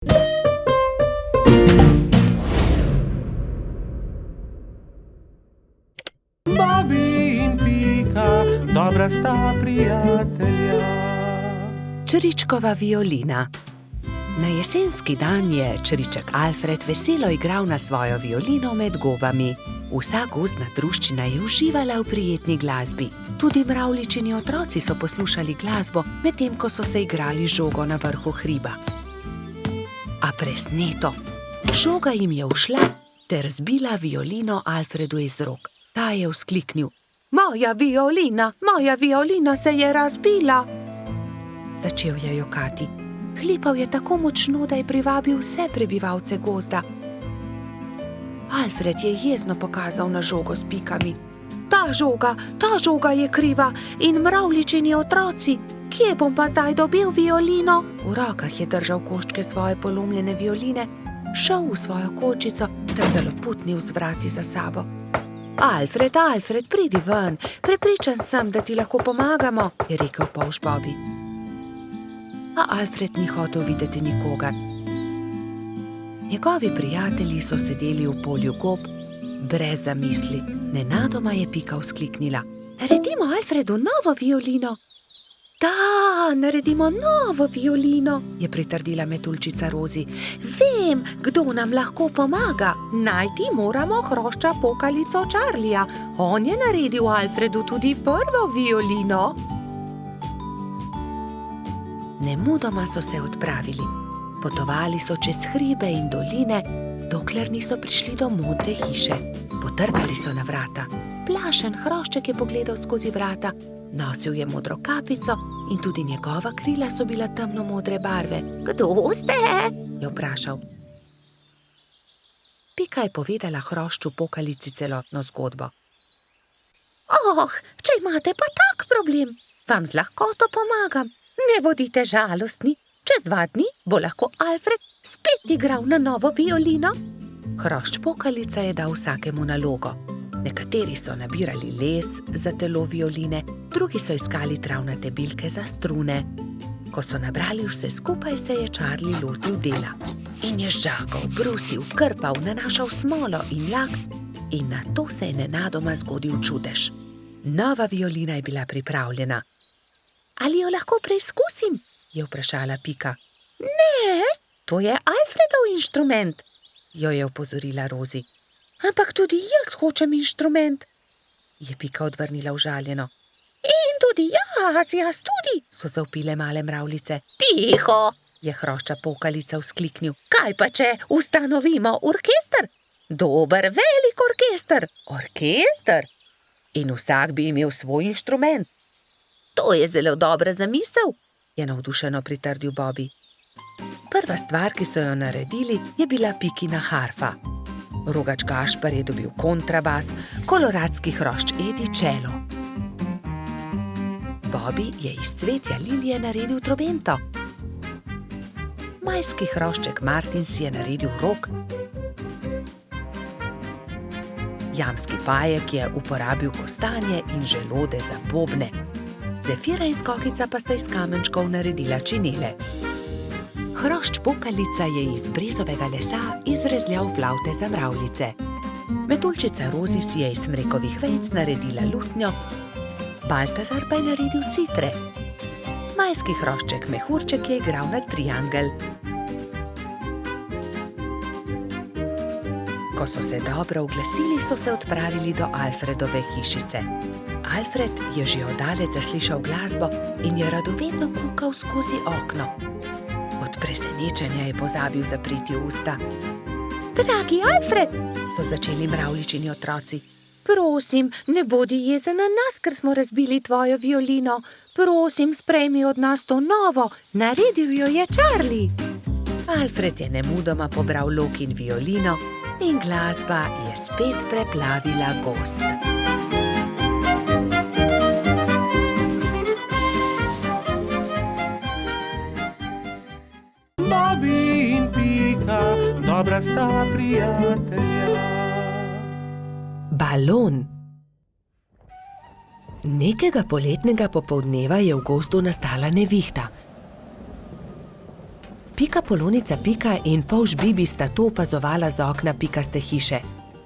Bobby in Pika, dobra sta prijatelja. Čričkova violina. Na jesenski dan je čriček Alfred veselo igral na svojo violino med gobami. Vsa gozdna druščina je uživala v prijetni glasbi. Tudi mravljičini otroci so poslušali glasbo, medtem ko so se igrali žogo na vrhu hriba. A presneto! Žoga jim je ušla ter zbila violino Alfredu iz rok. Ta je vzkliknil: Moja violina se je razbila! Začel je jokati. Hlipal je tako močno, da je privabil vse prebivalce gozda. Alfred je jezno pokazal na žogo s pikami. Ta žoga je kriva in mravljičini otroci. Kje bom pa zdaj dobil violino? V rokah je držal koščke svoje polomljene violine, šel v svojo kočico ter zaloputnil z vrati za sabo. Alfred, pridi ven, prepričan sem, da ti lahko pomagamo, je rekel polž Bobby. A Alfred ni hotel videti nikogar. Njegovi prijatelji so sedeli v polju gob, brez zamisli. Nenadoma je Pika vzkliknila: Naredimo Alfredu novo violino! Da, naredimo novo violino, je pritrdila metuljčica Rozi. Vem, kdo nam lahko pomaga. Najti moramo hrošča pokalico Charlija. On je naredil Alfredu tudi prvo violino. Nemudoma so se odpravili. Potovali so čez hribe in doline, dokler niso prišli do modre hiše. Potrkali so na vrata. Plašen hrošček je pogledal skozi vrata. Nosil je modro kapico in tudi njegova krila so bila temno-modre barve. Kdo ste? Je vprašal. Pika je povedala hrošču pokalici celotno zgodbo. Če imate pa tak problem, vam z lahkoto pomagam. Ne bodite žalostni, čez 2 dni bo lahko Alfred spet igral na novo violino. Hrošč pokalica je dal vsakemu nalogo. Nekateri so nabirali les za telo violine, drugi so iskali travnate bilke za strune. Ko so nabrali vse skupaj, se je Charlie lotil dela. In je žagal, brusil, krpal, nanašal smolo in lak in nato se je nenadoma zgodil čudež. Nova violina je bila pripravljena. Ali jo lahko preizkusim? Je vprašala Pika. Ne, to je Alfredov inštrument, jo je opozorila Rozi. Ampak tudi jaz hočem inštrument, je Pika odvrnila užaljeno. In tudi jaz tudi, so zavpile male mravljice. Tiho, je hrošča pokalica vzkliknil. Kaj pa če ustanovimo orkester? Dober, velik orkester. Orkester? In vsak bi imel svoj inštrument. To je zelo dobra zamisel, je navdušeno pritrdil Bobby. Prva stvar, ki so jo naredili, je bila Pikina harfa. Rogač Gašper je dobil kontrabas, koloradski hrošč Edi čelo. Bobby je iz cvetja lilije naredil trobento. Majski hrošček Martin si je naredil rog. Jamski pajek je uporabil kostanje in želode za bobne. Zefira in Skokica pa sta iz kamenčkov naredila činele. Hrošč pokalica je iz brezovega lesa izrezljal flavte za mravljice. Metuljčica Rozi si je iz smrekovih vejic naredila lutnjo, Baltazar pa je naredil citre. Majski hrošček Mehurček je igral na triangel. Ko so se dobro oglasili, so se odpravili do Alfredove hišice. Alfred je že oddaleč zaslišal glasbo in je radovedno kukal skozi okno. Od presenečenja je pozabil zapreti usta. Dragi Alfred, so začeli mravljičini otroci. Prosim, ne bodi jezen na nas, ker smo razbili tvojo violino. Prosim, sprejmi od nas to novo, naredil jo je Charlie. Alfred je nemudoma pobral lok in violino in glasba je spet preplavila gozd. Bobby in Pika, dobra sta prijatelja. Balon. Nekega poletnega popoldneva je v gozdu nastala nevihta. Pika, Polonica, Pika in polž Bibi sta to opazovala z okna pikaste hiše.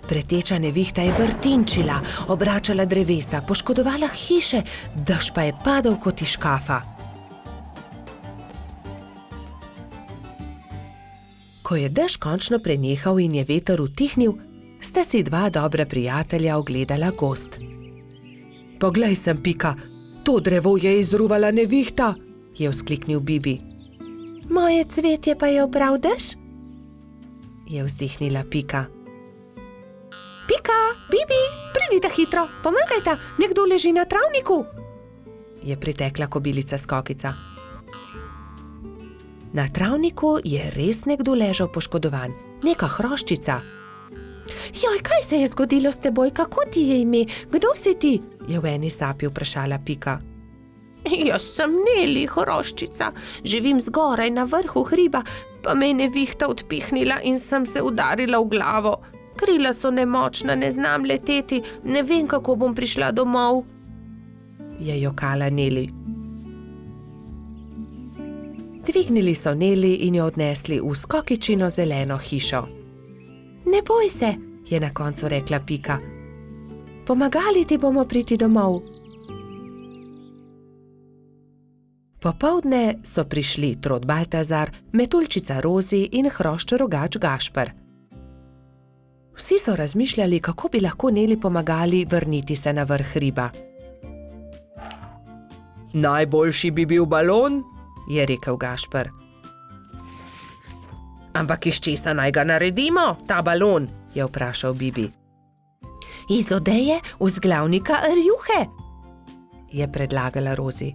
Preteča nevihta je vrtinčila, obračala drevesa, poškodovala hiše, dež pa je padal kot iz škafa. Ko je dež končno prenehal in je veter utihnil, sta si dva dobra prijatelja ogledala gozd. Poglej sem, Pika, to drevo je izruvala nevihta, je vzkliknil Bibi. Moje cvetje pa je obral dež? Je vzdihnila Pika. Pika, Bibi, pridite hitro, pomagajta, nekdo leži na travniku, je pritekla kobilica Skokica. Na travniku je res nekdo ležal poškodovan, neka hroščica. Joj, kaj se je zgodilo s teboj, kako ti je ime, kdo si ti? Je v eni sapi vprašala Pika. Jaz sem Neli, hroščica, živim zgoraj na vrhu hriba, pa me je nevihta odpihnila in sem se udarila v glavo. Krila so nemočna, ne znam leteti, ne vem, kako bom prišla domov, je jokala Neli. Dvignili so Neli in jo odnesli v Skokičino zeleno hišo. Ne boj se, je na koncu rekla Pika. Pomagali ti bomo priti domov. Popoldne so prišli Trod Baltazar, Metuljčica Rozi in hrošč rogač Gašper. Vsi so razmišljali, kako bi lahko Neli pomagali vrniti se na vrh hriba. Najboljši bi bil balon, je rekel Gašper. Ampak iz česa naj ga naredimo, ta balon, je vprašal Bibi. Iz odeje vzglavnika rjuhe, je predlagala Rozi.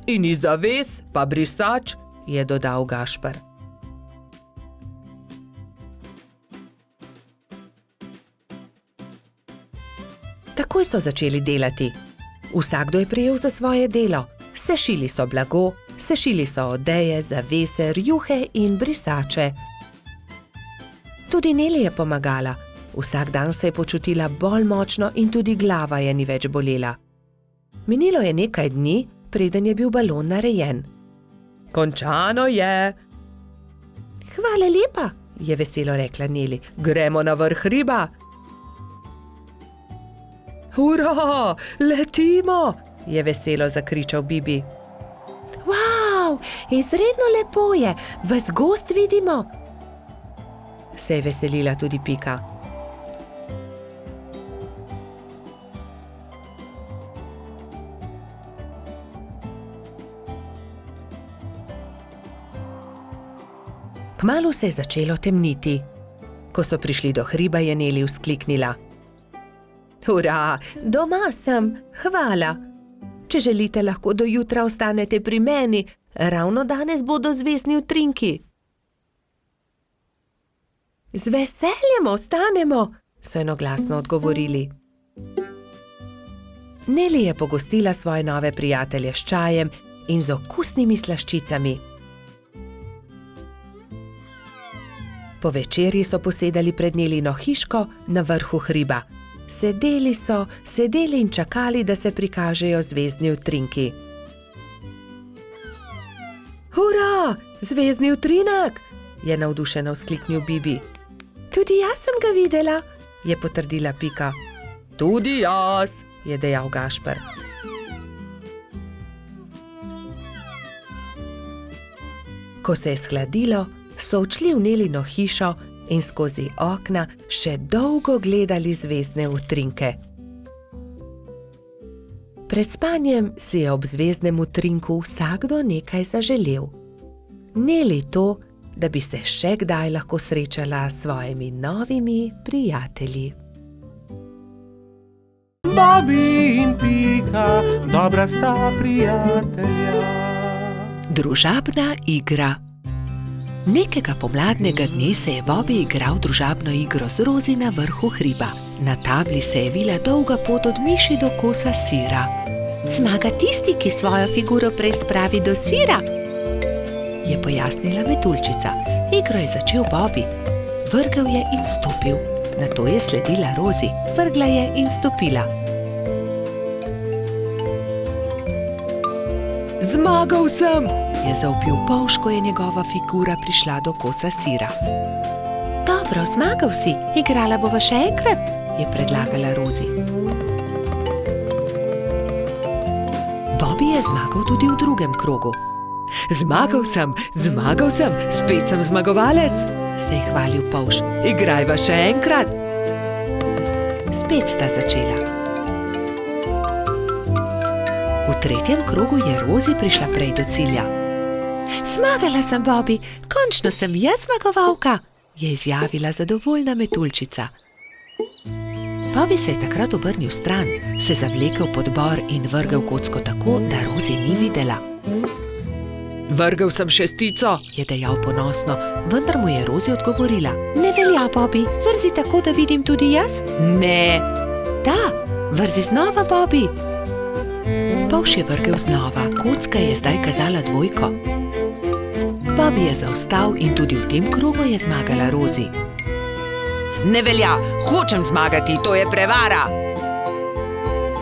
In iz zaves pa brisač, je dodal Gašper. Takoj so začeli delati. Vsakdo je prijel za svoje delo. Sešili so blago, sešili so odeje, zavese, rjuhe in brisače. Tudi Neli je pomagala. Vsak dan se je počutila bolj močno in tudi glava je ni več bolela. Minilo je nekaj dni, preden je bil balon narejen. Končano je. Hvala lepa, je veselo rekla Neli. Gremo na vrh hriba. Hurra, letimo, je veselo zakričal Bibi. Wow, izredno lepo je, ves gozd vidimo, se je veselila tudi Pika. Kmalu se je začelo temniti. Ko so prišli do hriba, je Neli vzkliknila. Hurra, doma sem, hvala. Če želite, lahko do jutra ostanete pri meni, ravno danes bodo zvezdni utrinki. Z veseljem ostanemo, so enoglasno odgovorili. Neli je pogostila svoje nove prijatelje s čajem in z okusnimi slaščicami. Po večerji so posedali pred Nelino hiško na vrhu hriba. Sedeli in čakali, da se prikažejo zvezdni utrinki. Hurra, zvezdni utrinek, je navdušeno vzkliknil Bibi. Tudi jaz sem ga videla, je potrdila Pika. Tudi jaz, je dejal Gašper. Ko se je shladilo, so odšli v Nelino hišo in skozi okna še dolgo gledali zvezdne utrinke. Pred spanjem si je ob zvezdnem utrinku vsakdo nekaj zaželel. Neli to, da bi se še kdaj lahko srečala s svojimi novimi prijatelji. Bobi in Pika, dobra sta prijatelja. Družabna igra. Nekega pomladnega dne se je Bobi igral družabno igro z Rozi na vrhu hriba. Na tabli se je vila dolga pot od miši do kosa sira. Zmaga tisti, ki svojo figuro prej spravi do sira, je pojasnila Metuljčica. Igro je začel Bobi. Vrgel je in stopil. Nato je sledila Rozi. Vrgla je in stopila. Zmagal sem, je zavpil polž, ko je njegova figura prišla do kosa sira. Dobro, zmagal si, igrala bova še enkrat, je predlagala Rozi. Bobby je zmagal tudi v drugem krogu. Zmagal sem, spet sem zmagovalec, se je hvalil polž. Igrajva še enkrat. Spet sta začela. V tretjem krogu je Rozi prišla prej do cilja. Zmagala sem, Bobby, končno sem jaz zmagovalka, je izjavila zadovoljna metuljčica. Bobby se je takrat obrnil stran, se zavlekel pod bor in vrgel kocko tako, da Rozi ni videla. Vrgel sem šestico, je dejal ponosno, vendar mu je Rozi odgovorila. Ne velja, Bobby, vrzi tako, da vidim tudi jaz? Ne. Da, vrzi znova, Bobby. Polž je vrgel znova, kocka je zdaj kazala dvojko. Bobby je zaostal in tudi v tem krogu je zmagala Rozi. Ne velja, hočem zmagati, to je prevara.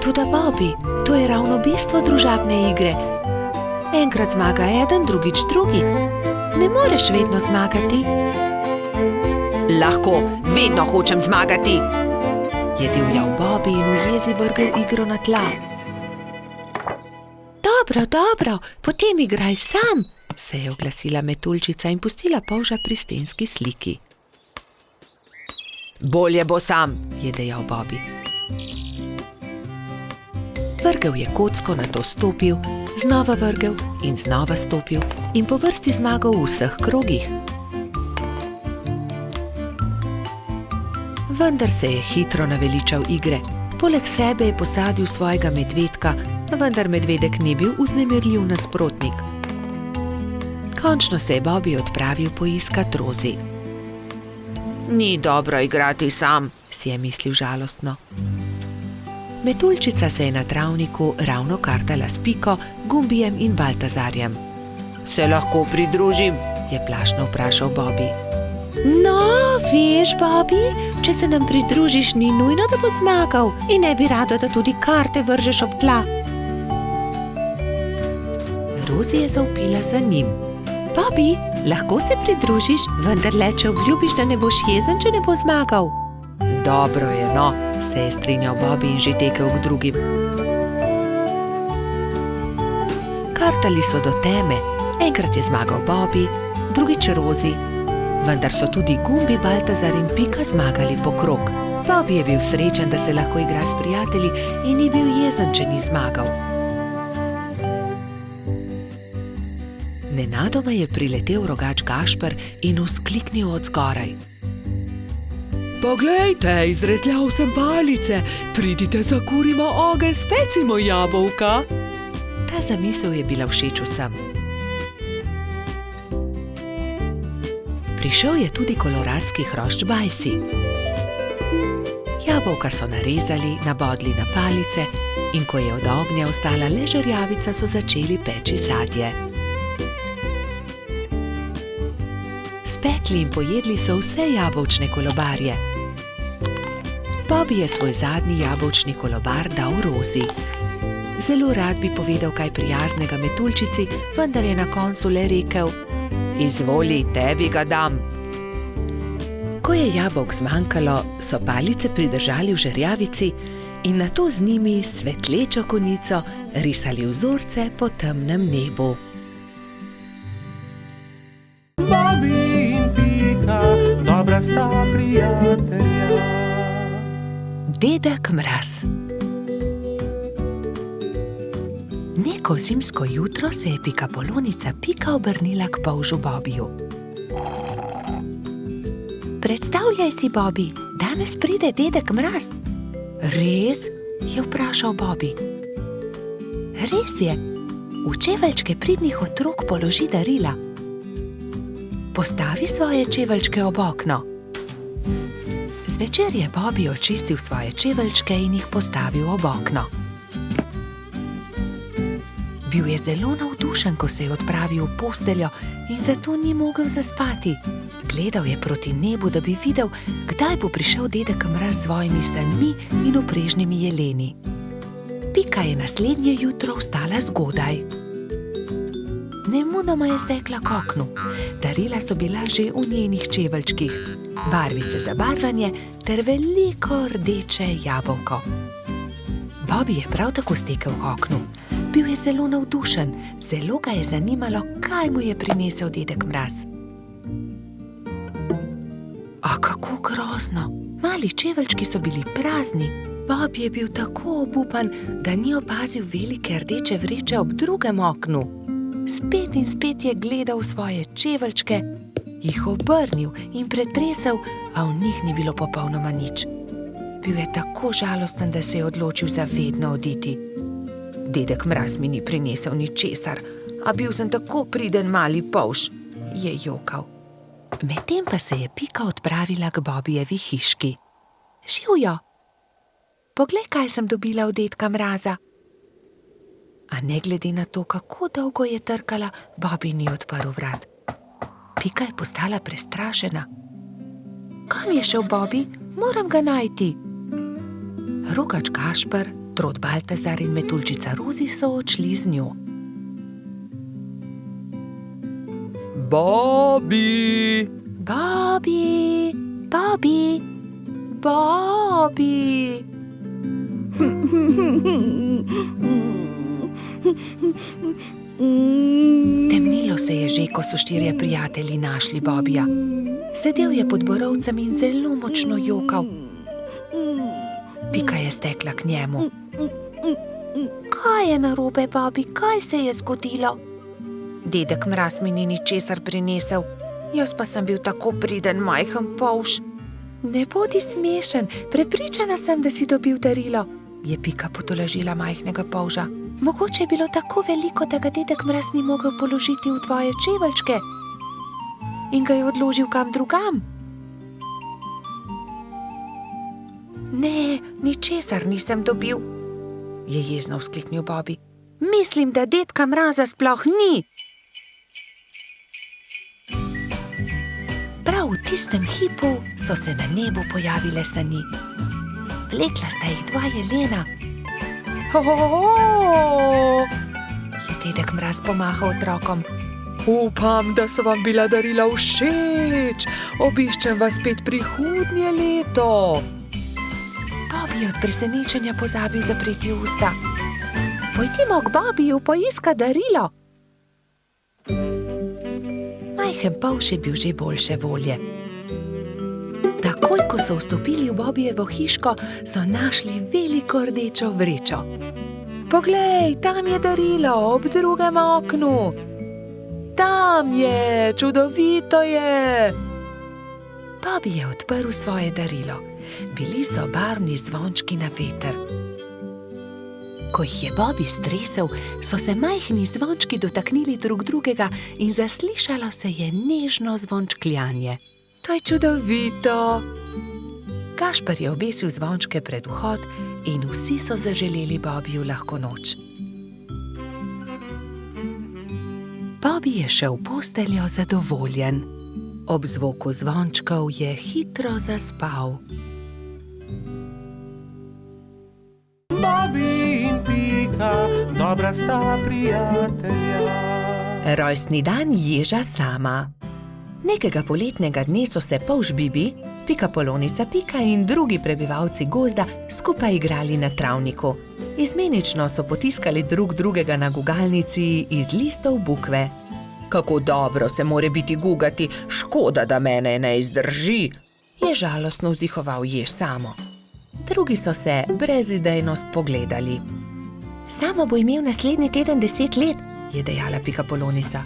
Toda, Bobby, to je ravno bistvo družabne igre. Enkrat zmaga eden, drugič drugi. Ne moreš vedno zmagati. Lahko, vedno hočem zmagati, je divjal Bobby in v jezi vrgel igro na tla. Dobro, potem igraj sam, se je oglasila metuljčica in pustila polža pri stenski sliki. Bolje bo sam, je dejal Bobby. Vrgel je kocko, nato stopil, znova vrgel in znova stopil in po vrsti zmagal v vseh krogih. Vendar se je hitro naveličal igre. Poleg sebe je posadil svojega medvedka, vendar medvedek ni bil vznemirljiv nasprotnik. Končno se je Bobby odpravil poiskat Rozi. Ni dobro igrati sam, si je mislil žalostno. Metuljčica se je na travniku ravno kartala s Piko, Gumbijem in Baltazarjem. Se lahko pridružim? Je plašno vprašal Bobby. No, veš, Bobby, če se nam pridružiš, ni nujno, da bo zmagal in ne bi rada, da tudi karte vržeš ob tla. Rozi je zavpila za njim. Bobby, lahko se pridružiš, vendar le, če obljubiš, da ne boš jezen, če ne bo zmagal. Dobro je, no, se je strinjal Bobby in že tekel k drugim. Kartali so do teme. Enkrat je zmagal Bobby, drugič Rozi, vendar so tudi Gumbi, Baltazar in Pika zmagali po krog. Bobby je bil srečen, da se lahko igra s prijatelji in ni bil jezen, če ni zmagal. Nenadoma je priletel rogač Gašper in vzkliknil od zgoraj. Poglejte, izrezljal sem palice, pridite, zakurimo ogenj, specimo jabolka. Ta zamisel je bila všeč vsem. Prišel je tudi koloradski hrošč Bajsi. Jabolka so narezali, nabodli na palice in ko je od ognja ostala le žerjavica, so začeli peči sadje. Spekli in pojedli so vse jabolčne kolobarje. Bobby je svoj zadnji jabolčni kolobar dal Rozi. Zelo rad bi povedal kaj prijaznega metuljčici, vendar je na koncu le rekel: Izvoli, tebi ga dam. Ko je jabolk zmanjkalo, so palice pridržali v žerjavici in nato z njimi s svetlečo konico risali vzorce po temnem nebu. Bobby in Pika, dobra sta prijatelja. Dedek Mraz. Neko zimsko jutro se je pikapolonica Pika obrnila k polžu Bobbyju. Predstavljaj si, Bobby, danes pride dedek Mraz. Res? Je vprašal Bobby. Res je. V čeveljčke pridnih otrok položi darila. Postavi svoje čeveljčke ob okno. Zvečer je Bobby očistil svoje čeveljčke in jih postavil ob okno. Bil je zelo navdušen, ko se je odpravil v posteljo in zato ni mogel zaspati. Gledal je proti nebu, da bi videl, kdaj bo prišel dedek Mraz s svojimi sanmi in vprežnimi jeleni. Pika je naslednje jutro vstala zgodaj. Nemudoma je stekla k oknu. Darila so bila že v njenih čeveljčkih, barvice za barvanje ter veliko rdeče jabolko. Bobby je prav tako stekel k oknu. Bil je zelo navdušen, zelo ga je zanimalo, kaj mu je prinesel dedek Mraz. A kako grozno! Mali čeveljčki so bili prazni. Bobby je bil tako obupan, da ni opazil velike rdeče vreče ob drugem oknu. Spet in spet je gledal svoje čeveljčke, jih obrnil in pretresel, a v njih ni bilo popolnoma nič. Bil je tako žalosten, da se je odločil za vedno oditi. Dedek Mraz mi ni prinesel ničesar, a bil sem tako priden mali polž, je jokal. Medtem pa se je Pika odpravila k Bobbyjevi hiški. Živjo! Poglej, kaj sem dobila od dedka Mraza. A ne glede na to, kako dolgo je trkala, Bobby ni odprl vrat. Pika je postala prestrašena. Kam je šel Bobby? Moram ga najti. Rogač Gašper, Trod Baltazar in Metuljčica Rozi so odšli z njo. Bobby! Bobby! Bobby! Bobby! Temnilo se je že, ko so štirje prijatelji našli Bobbyja. Sedel je pod borovcem in zelo močno jokal. Pika je stekla k njemu. Kaj je narobe, Bobby? Kaj se je zgodilo? Dedek Mraz mi ni ničesar prinesel, jaz pa sem bil tako priden majhen polž. Ne bodi smešen, prepričana sem, da si dobil darilo, je Pika potolažila majhnega polža. Mogoče je bilo tako veliko, da ga dedek Mraz ni mogel položiti v tvoje čeveljčke in ga je odložil kam drugam. Ne, ničesar nisem dobil, je jezno vzkliknil Bobby. Mislim, da dedka Mraza sploh ni. Prav v tistem hipu so se na nebu pojavile sani. Vlekla sta jih dva jelena. Je dedek Mraz pomahal otrokom. Upam, da so vam bila darila všeč. Obiščem vas spet prihodnje leto. Bobby je od presenečenja pozabil zapreti usta. Pojdimo k Bobbyju poiskat darilo. Majhen polž je bil že boljše volje. Takoj, ko so vstopili v Bobbyjevo hiško, so našli veliko rdečo vrečo. Poglej, tam je darilo ob drugem oknu. Tam je, čudovito je. Bobby je odprl svoje darilo. Bili so barvni zvončki na veter. Ko jih je Bobby stresel, so se majhni zvončki dotaknili drug drugega in zaslišalo se je nežno zvončkljanje. To je čudovito! Gašper je obesil zvončke pred vhod in vsi so zaželeli Bobbyju lahko noč. Bobby je šel v posteljo zadovoljen. Ob zvoku zvončkov je hitro zaspal. Bobby in Pika, dobra sta prijatelja. Rojstni dan ježa Sama. Nekega poletnega dne so se polž Bibi, Pikapolonica Pika in drugi prebivalci gozda skupaj igrali na travniku. Izmenično so potiskali drug drugega na gugalnici iz listov bukve. Kako dobro se more biti gugati, škoda, da mene ne izdrži, je žalostno vzdihoval jež Samo. Drugi so se brezidejno spogledali. Samo bo imel naslednji teden 10 let, je dejala Pikapolonica.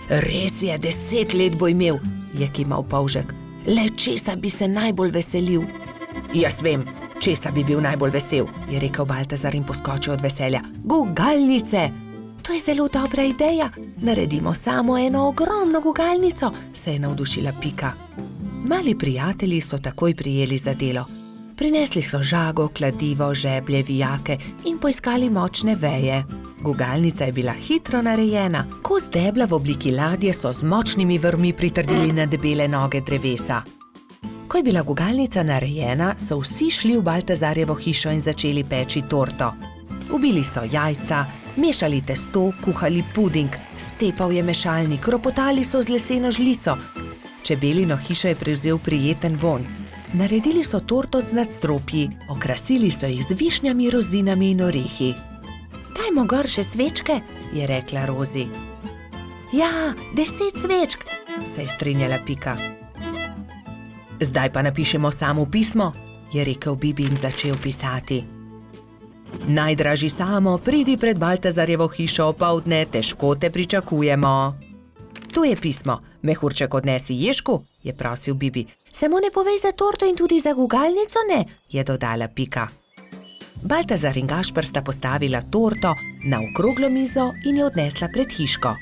Res je, 10 let bo imel, je kimal polžek. Le česa bi se najbolj veselil? Jaz vem, česa bi bil najbolj vesel, je rekel Baltazar in poskočil od veselja. Gugalnice! To je zelo dobra ideja. Naredimo samo eno ogromno gugalnico, se je navdušila Pika. Mali prijatelji so takoj prijeli za delo. Prinesli so žago, kladivo, žeblje, vijake in poiskali močne veje. Gugalnica je bila hitro narejena. Kos debla v obliki ladje so z močnimi vrvmi pritrdili na debele noge drevesa. Ko je bila gugalnica narejena, so vsi šli v Baltazarjevo hišo in začeli peči torto. Ubili so jajca, Mešali testo, kuhali puding, stepal je mešalnik, ropotali so z leseno žlico. Čebelino hišo je prevzel prijeten vonj. Naredili so torto z nadstropji, okrasili so jih z višnjami, rozinami in orehi. Dajmo gor še svečke, je rekla Rozi. Ja, 10 svečk, se je strinjala Pika. Zdaj pa napišemo samo pismo, je rekel Bibi in začel pisati. Najdražji Samo, pridi pred Baltazarjevo hišo opoldne, težko te pričakujemo. Tu je pismo, mehurček odnesi Ježku, je prosil Bibi. Samo ne povej za torto in tudi za gugalnico ne, je dodala Pika. Baltazar in Gašper sta postavila torto na okroglo mizo in jo odnesla pred hiško.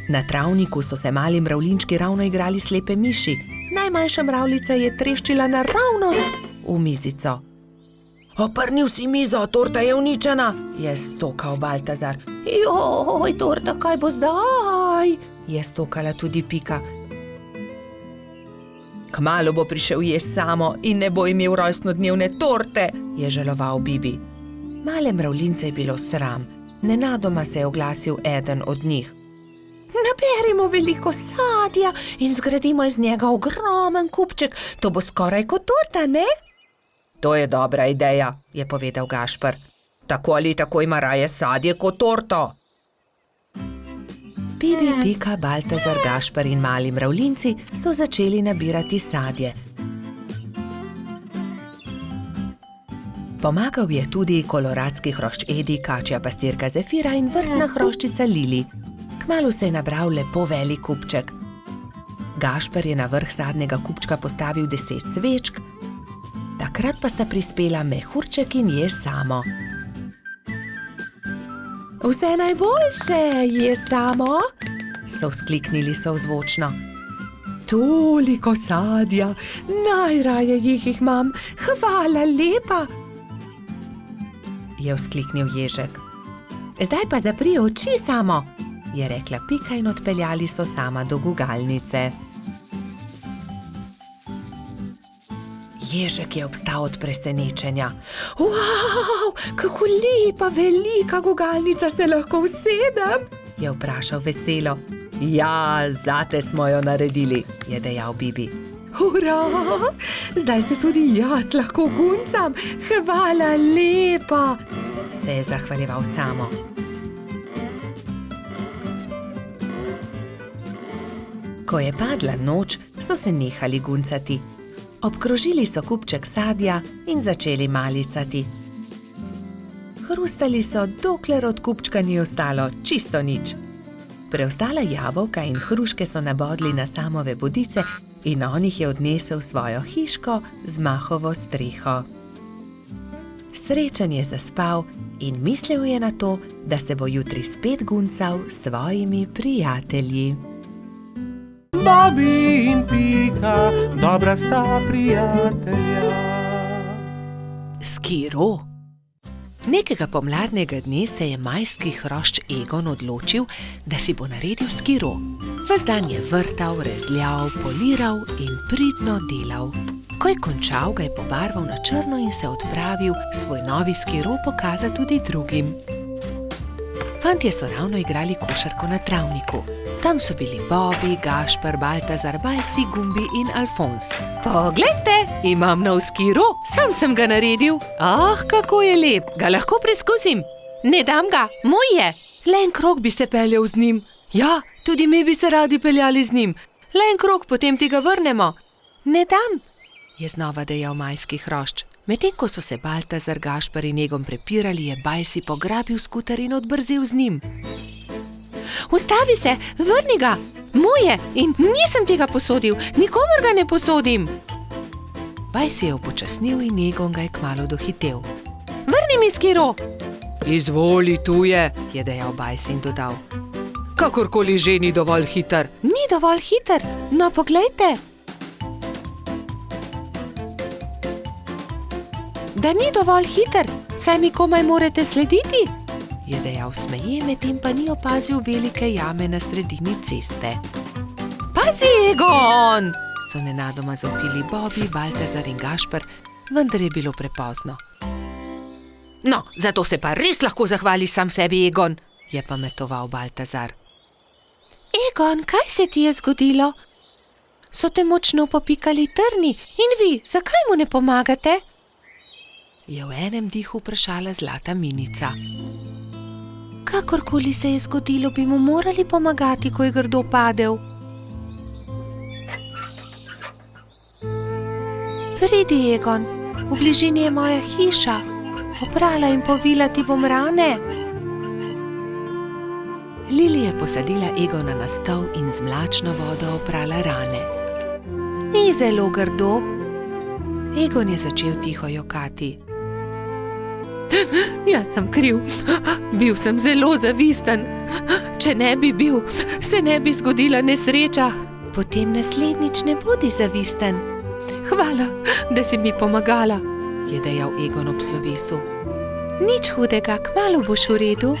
Na travniku so se mali mravljinčki ravno igrali slepe miši. Najmanjša mravljica je treščila naravnost v mizico. Oprnil si mizo, torta je uničena, je stokal Baltazar. Joj, torta, kaj bo zdaj? Je stokala tudi Pika. Kmalu bo prišel jesti Samo in ne bo imel rojstnodnevne torte, je žaloval Bibi. Male mravljince je bilo sram. Nenadoma se je oglasil eden od njih. Naberimo veliko sadja in zgradimo iz njega ogromen kupček. To bo skoraj kot torta, ne? To je dobra ideja, je povedal Gašper. Tako ali tako ima raje sadje kot torto. Bibi, Pika, Baltazar, Gašper in mali mravljinci so začeli nabirati sadje. Pomagal je tudi koloradski hrošč Edi, kačja pastirka Zefira in vrtna hroščica Lili. Kmalu se je nabral lepo velik kupček. Gašper je na vrh zadnjega kupčka postavil 10 svečk, takrat pa sta prispela Mehurček in Jež Samo. Vse najboljše, Jež Samo, so vzkliknili sozvočno. Toliko sadja, najraje jih imam, hvala lepa, je vzkliknil Ježek. Zdaj pa zapri oči, Samo, je rekla Pika in odpeljali so Sama do gugalnice. Ježek je obstal od presenečenja. Wow, kako lepa, velika gugalnica, se lahko usedem? Je vprašal veselo. Ja, zate smo jo naredili, je dejal Bibi. Hurra, zdaj se tudi jaz lahko guncam, hvala lepa, se je zahvaljeval Samo. Ko je padla noč, so se nehali guncati. Obkrožili so kupček sadja in začeli malicati. Hrustali so, dokler od kupčka ni ostalo čisto nič. Preostala jabolka in hruške so nabodli na Samove bodice in on jih je odnesel v svojo hiško z mahovo streho. Srečen je zaspal in mislil je na to, da se bo jutri spet guncal s svojimi prijatelji. Bobi in Pika, dobra sta prijatelja. Skiro. Nekega pomladnega dne se je majski hrošč Egon odločil, da si bo naredil skiro. Ves dan je vrtal, rezljal, poliral in pridno delal. Ko je končal, ga je pobarval na črno in se odpravil svoj novi skiro pokazati tudi drugim. Fantje so ravno igrali košarko na travniku. Tam so bili Bobi, Gašper, Baltazar, Bajsi, Gumbi in Alfons. Poglejte, imam nov skiro, sam sem ga naredil. Ah, kako je lep, ga lahko preizkusim. Ne dam ga, moj je. Le en krog bi se peljal z njim. Ja, tudi mi bi se radi peljali z njim. Le en krog, potem ti ga vrnemo. Ne dam, je znova dejal majski hrošč. Medtem ko so se Baltazar, Gašper in Egon prepirali, je Bajsi pograbil skuter in odbrzel z njim. Ustavi se, vrni ga, moj je in nisem tega posodil, nikomur ga ne posodim. Bajsi je upočasnil in Egon ga je kmalu dohitel. Vrni mi skiro. Izvoli, tu je dejal Bajsi in dodal. Kakorkoli že ni dovolj hiter. Ni dovolj hiter, no poglejte. Da ni dovolj hiter, saj mi komaj morate slediti, je dejal smeje, medtem pa ni opazil velike jame na sredini ceste. Pazi, Egon! So nenadoma zavpili Bobi, Baltazar in Gašper, vendar je bilo prepozno. No, zato se pa res lahko zahvališ sam sebi, Egon, je pametoval Baltazar. Egon, kaj se ti je zgodilo? So te močno popikali trni in vi, zakaj mu ne pomagate? Je v enem dihu vprašala zlata minica. Kakorkoli se je zgodilo, bi mu morali pomagati, ko je grdo padel. Pridi, Egon, v bližini je moja hiša. Oprala in povila ti bom rane. Lili je posadila Egona na stol in z mlačno vodo oprala rane. Ni zelo grdo. Egon je začel tiho jokati. Jaz sem kriv. Bil sem zelo zavisten. Če ne bi bil, se ne bi zgodila nesreča. Potem naslednjič ne bodi zavisten. Hvala, da si mi pomagala, je dejal Egon ob slovesu. Nič hudega, kmalu boš v redu.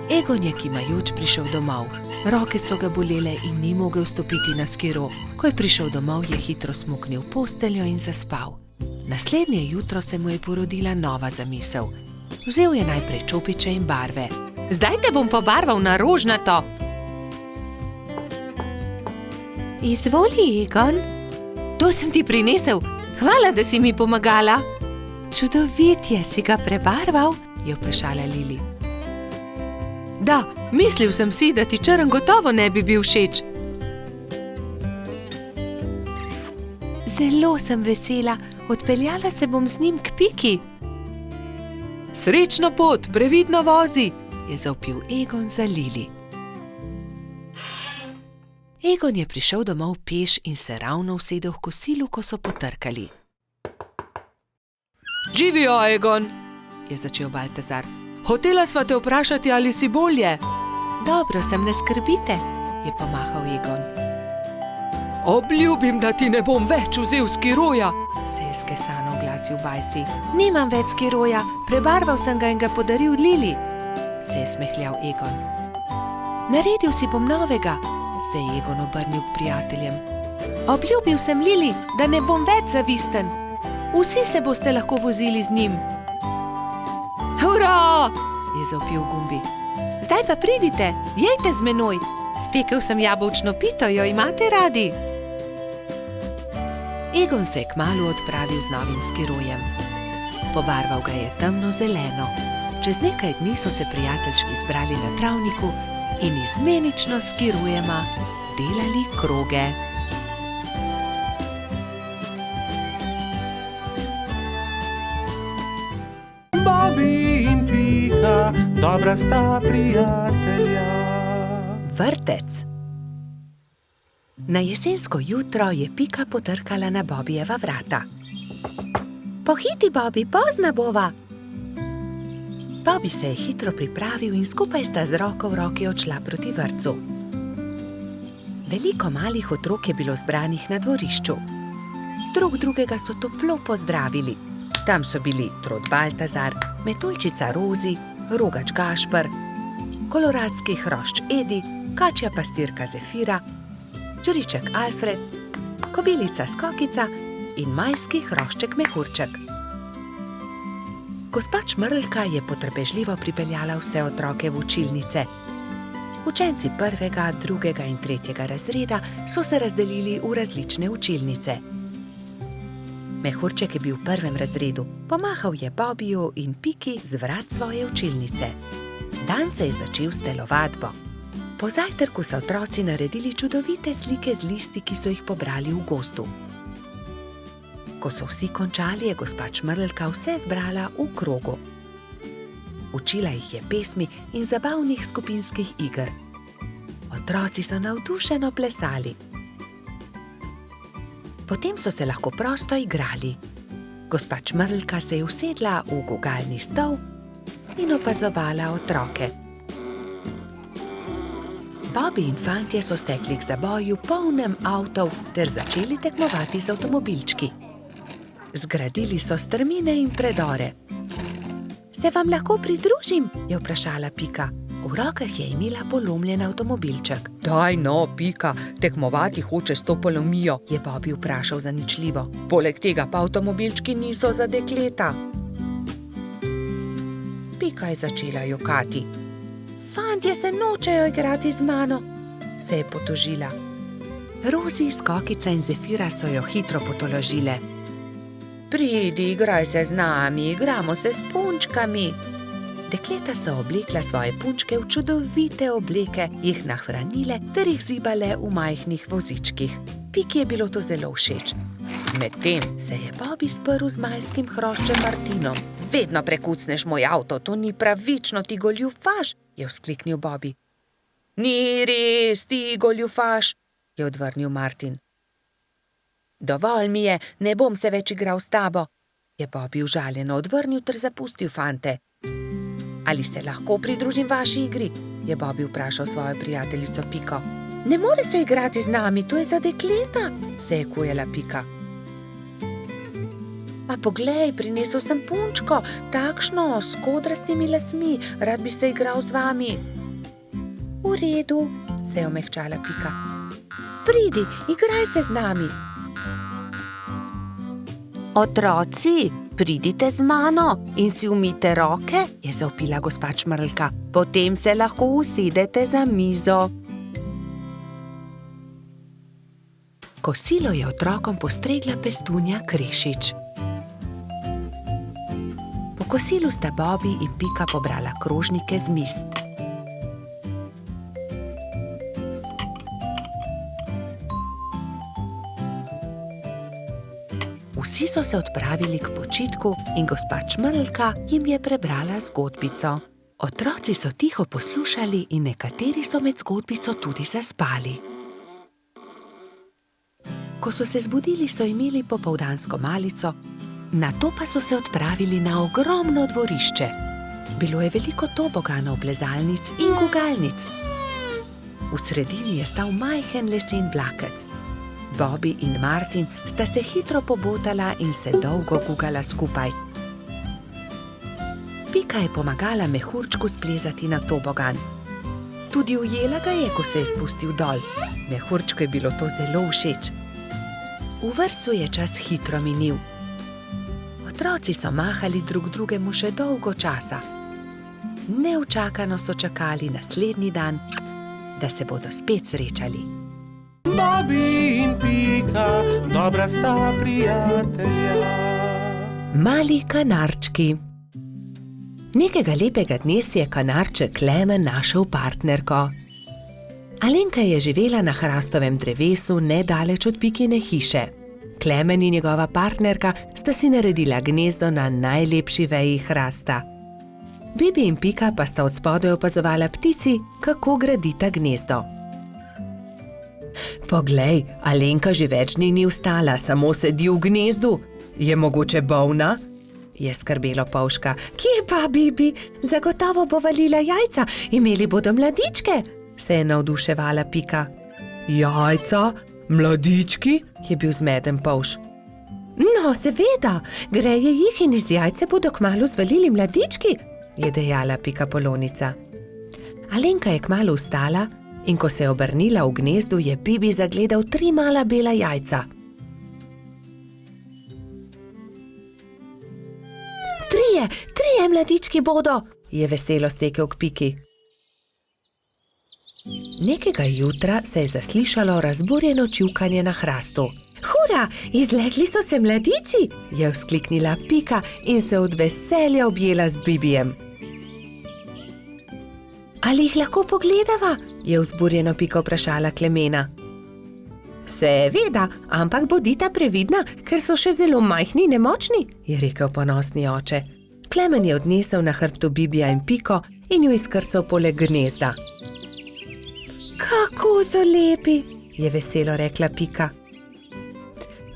Egon je kimajoč prišel domov. Roke so ga bolele in ni mogel stopiti na skiro. Ko je prišel domov, je hitro smuknil v posteljo in zaspal. Naslednje jutro se mu je porodila nova zamisel. Vzel je najprej čopiče in barve. Zdaj te bom pobarval na rožnato. Izvoli, Egon. To sem ti prinesel. Hvala, da si mi pomagala. Čudovit je, si ga prebarval, je vprašala Lili. Da, mislil sem si, da ti črn gotovo ne bi bil všeč. Zelo sem vesela, odpeljala se bom z njim k Piki. Srečno pot, previdno vozi, je zavpil Egon za Lili. Egon je prišel domov peš in se ravno usedel v kosilu, ko so potrkali. Živijo, Egon, je začel Baltazar. Hotela sva te vprašati, ali si bolje. Dobro sem, ne skrbite, je pomahal Egon. Obljubim, da ti ne bom več vzel skiroja, se je skesano oglasil Bajsi. Nimam več skiroja, prebarval sem ga in ga podaril Lili, se je smehljal Egon. Naredil si bom novega, se je Egon obrnil k prijateljem. Obljubil sem Lili, da ne bom več zavisten. Vsi se boste lahko vozili z njim. Hurra! Je zavpil Gumbi. Zdaj pa pridite, jejte z menoj. Spekel sem jabolčno pito, jo imate radi? Egon se je kmalu odpravil z novim skirojem. Pobarval ga je temno zeleno. Čez nekaj dni so se prijateljčki zbrali na travniku in izmenično s skirojema delali kroge. Bobby in Pika, dobra sta prijatelja. Vrtec. Na jesensko jutro je Pika potrkala na Bobijeva vrata. Pohiti, Bobby, pozna bova. Bobby se je hitro pripravil in skupaj sta z roko v roki odšla proti vrtcu. Veliko malih otrok je bilo zbranih na dvorišču. Drug drugega so toplo pozdravili. Tam so bili Trod Baltazar, metuljčica Rozi, rogač Gašper, koloradski hrošč Edi, kačja pastirka Zefira, čriček Alfred, kobilica Skokica in majski hrošček Mehurček. Gospa Čmrlka je potrpežljivo pripeljala vse otroke v učilnice. Učenci 1., 2. in 3. razreda so se razdelili v različne učilnice. Mehurček je bil v 1. razredu, pomahal je Bobiju in Piki z vrat svoje učilnice. Dan se je začel s telovadbo. Po zajtrku so otroci naredili čudovite slike z listi, ki so jih pobrali v gozdu. Ko so vsi končali, je gospa Čmrlka vse zbrala v krogu. Učila jih je pesmi in zabavnih skupinskih iger. Otroci so navdušeno plesali. Potem so se lahko prosto igrali. Gospa Čmrlka se je usedla v gugalni stol in opazovala otroke. Bobby in fantje so stekli k zaboju polnem avtov ter začeli tekmovati z avtomobilčki. Zgradili so strmine in predore. Se vam lahko pridružim? Je vprašala Pika. V rokah je imela polomljen avtomobilček. Daj no, Pika, tekmovati hoče s to polomijo, je Bobby vprašal zaničljivo. Poleg tega pa avtomobilčki niso za dekleta. Pika je začela jokati. Fantje se nočejo igrati z mano, se je potožila. Rozi, Skokica in Zefira so jo hitro potolažile. Pridi, igraj se z nami, igramo se s punčkami. Dekleta so oblekla svoje punčke v čudovite obleke, jih nahranile ter jih zibale v majhnih vozičkih. Piki je bilo to zelo všeč. Medtem se je Bobby sprl z majskim hroščem Martinom. Vedno prekucneš moj avto, to ni pravično, ti goljufaš, je vzkliknil Bobby. Ni res, ti goljufaš, je odvrnil Martin. Dovolj mi je, ne bom se več igral s tabo, je Bobby užaljeno odvrnil ter zapustil fante. Ali se lahko pridružim vaši igri, je Bobby vprašal svojo prijateljico Piko. Ne more se igrati z nami, to je za dekleta, se je kujala Pika. A poglej, prinesel sem punčko, takšno, s kodrastimi lasmi, rad bi se igral z vami. V redu, se je omehčala Pika. Pridi, igraj se z nami. Otroci, pridite z mano in si umijte roke, je zavpila gospa Čmrlka. Potem se lahko usedete za mizo. Kosilo je otrokom postregla Pestunja Krešič. Po kosilu sta Bobby in Pika pobrala krožnike z miz. Vsi so se odpravili k počitku in gospa Čmrlka jim je prebrala zgodbico. Otroci so tiho poslušali in nekateri so med zgodbico tudi zaspali. Ko so se zbudili, so imeli popoldansko malico, nato pa so se odpravili na ogromno dvorišče. Bilo je veliko toboganov, plezalnic in gugalnic. V sredini je stal majhen lesen vlakec. Bobby in Martin sta se hitro pobotala in se dolgo gugala skupaj. Pika je pomagala mehurčku splezati na tobogan. Tudi ujela ga je, ko se je spustil dol. Mehurčku je bilo to zelo všeč. V vrtcu je čas hitro minil. Otroci so mahali drug drugemu še dolgo časa. Neučakano so čakali naslednji dan, da se bodo spet srečali. Bobby in Pika, dobra sta prijatelja. Mali kanarčki. Nekega lepega dne si je kanarček Klemen našel partnerko. Alenka je živela na hrastovem drevesu nedaleč od Pikine hiše. Klemen in njegova partnerka sta si naredila gnezdo na najlepši veji hrasta. Bibi in Pika pa sta od spodaj opazovala ptici, kako gradita gnezdo. Poglej, Alenka že več dni ni vstala, samo sedi v gnezdu. Je mogoče bolna? Je skrbelo Polška. Kje pa, Bibi? Zagotovo bo valila jajca, imeli bodo mladičke, se je navduševala Pika. Jajca? Mladički? Je bil zmeden Polš. No, seveda, greje jih in iz jajce bodo kmalu zvalili mladički, je dejala Pika Polonica. Alenka je kmalu vstala in ko se je obrnila v gnezdu, je Bibi zagledal 3 mala bela jajca. Trije mladički bodo, je veselo stekel k Piki. Nekega jutra se je zaslišalo razburjeno čivkanje na hrastu. Hura, izlegli so se mladiči, je vzkliknila Pika in se od veselja objela z Bibijem. Ali jih lahko pogledava? Je vzburjeno Pika vprašala Klemena. Seveda, ampak bodita previdna, ker so še zelo majhni in nemočni, je rekel ponosni oče. Klemen je odnesel na hrbtu Bibija in Piko in jo izkrcal poleg gnezda. Kako so lepi, je veselo rekla Pika.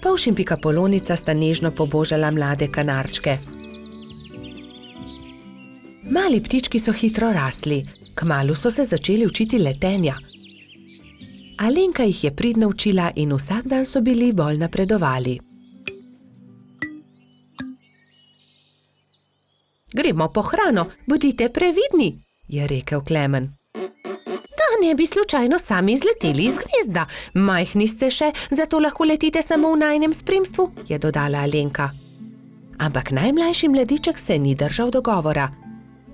Polš in Pika Polonica sta nežno pobožala mlade kanarčke. Mali ptički so hitro rasli, kmalu so se začeli učiti letenja. Alenka jih je pridno učila in vsak dan so bili bolj napredovali. Gremo po hrano, bodite previdni, je rekel Klemen. Da ne bi slučajno sami izleteli iz gnezda. Majhni ste še, zato lahko letite samo v najinem spremstvu, je dodala Alenka. Ampak najmlajši mladiček se ni držal dogovora.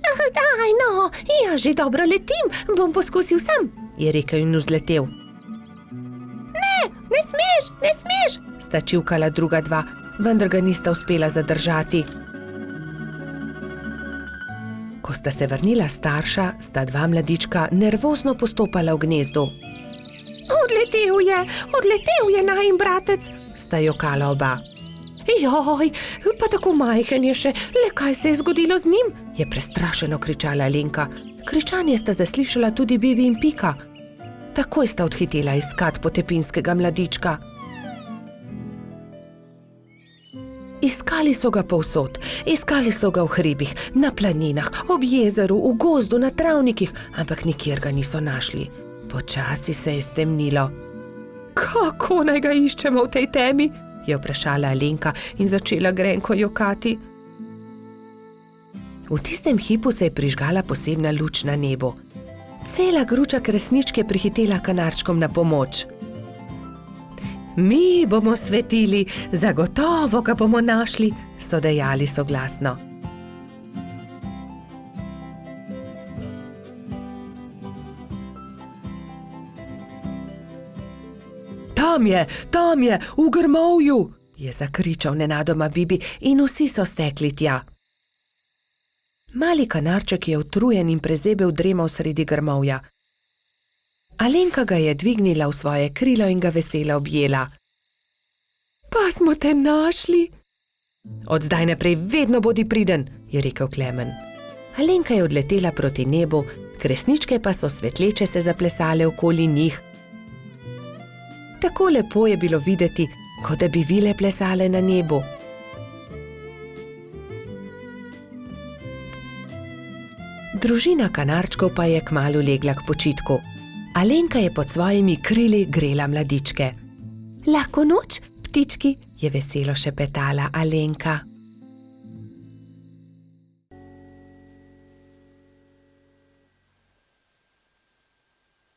Daj, no, ja že dobro letim, bom poskusil sam, je rekel in vzletel. Ne smeš, sta čivkala druga dva, vendar ga nista uspela zadržati. Ko sta se vrnila starša, sta dva mladička nervozno postopala v gnezdu. Odletel je najin bratec, sta jokala oba. Joj, pa tako majhen je še, le kaj se je zgodilo z njim? Je prestrašeno kričala Alenka. Kričanje sta zaslišala tudi Bibi in Pika. Takoj sta odhitela iskat potepinskega mladička. Iskali so ga povsod, iskali so ga v hribih, na planinah, ob jezeru, v gozdu, na travnikih, ampak nikjer ga niso našli. Počasi se je stemnilo. Kako naj ga iščemo v tej temi? Je vprašala Alenka in začela grenko jokati. V tistem hipu se je prižgala posebna luč na nebu. Cela gruča kresničk je prihitela kanarčkom na pomoč. Mi bomo svetili, zagotovo ga bomo našli, so dejali soglasno. Tam je, v grmovju, je zakričal nenadoma Bibi in vsi so stekli tja. Mali kanarček je utrujen in prezebel dremal sredi grmovja. Alenka ga je dvignila v svoje krilo in ga veselo objela. Pa smo te našli. Od zdaj naprej vedno bodi priden, je rekel Klemen. Alenka je odletela proti nebu, kresničke pa so svetleče se zaplesale okoli njih. Tako lepo je bilo videti, kot da bi vile plesale na nebu. Družina kanarčkov pa je kmalu legla k počitku. Alenka je pod svojimi krili grela mladičke. Lahko noč, ptički, je veselo šepetala Alenka.